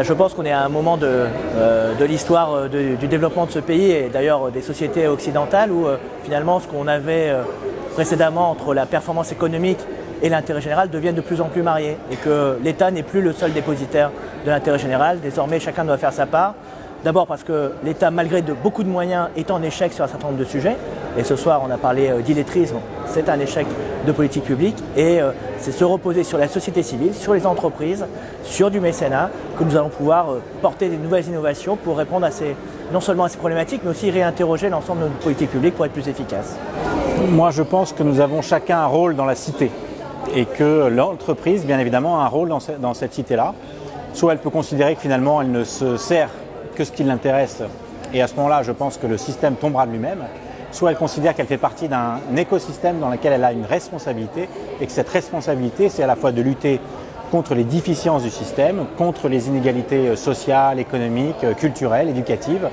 Je pense qu'on est à un moment de l'histoire du développement de ce pays et d'ailleurs des sociétés occidentales où finalement ce qu'on avait précédemment entre la performance économique et l'intérêt général deviennent de plus en plus mariés et que l'État n'est plus le seul dépositaire de l'intérêt général. Désormais, chacun doit faire sa part. D'abord parce que l'État, malgré beaucoup de moyens, est en échec sur un certain nombre de sujets. Et ce soir, on a parlé d'illettrisme, c'est un échec de politique publique. Et c'est se reposer sur la société civile, sur les entreprises, sur du mécénat, que nous allons pouvoir porter des nouvelles innovations pour répondre non seulement à ces problématiques, mais aussi réinterroger l'ensemble de notre politique publique pour être plus efficace. Moi, je pense que nous avons chacun un rôle dans la cité et que l'entreprise, bien évidemment, a un rôle dans cette cité-là. Soit elle peut considérer que finalement, elle ne se sert que ce qui l'intéresse, et à ce moment-là, je pense que le système tombera de lui-même. Soit elle considère qu'elle fait partie d'un écosystème dans lequel elle a une responsabilité, et que cette responsabilité, c'est à la fois de lutter contre les déficiences du système, contre les inégalités sociales, économiques, culturelles, éducatives.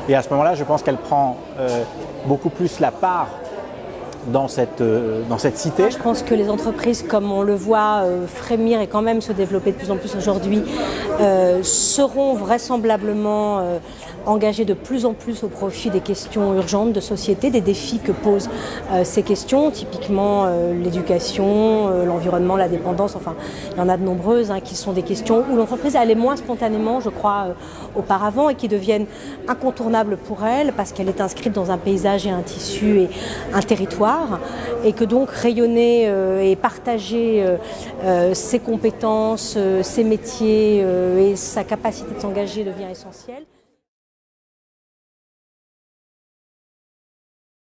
Et à ce moment-là, je pense qu'elle prend beaucoup plus la part dans cette cité. Je pense que les entreprises, comme on le voit frémir et quand même se développer de plus en plus aujourd'hui, seront vraisemblablement engagées de plus en plus au profit des questions urgentes de société, des défis que posent ces questions, typiquement l'éducation, l'environnement, la dépendance, enfin il y en a de nombreuses qui sont des questions où l'entreprise allait moins spontanément, je crois, auparavant et qui deviennent incontournables pour elle parce qu'elle est inscrite dans un paysage et un tissu et un territoire. Et que donc rayonner et partager ses compétences, ses métiers et sa capacité de s'engager devient essentiel.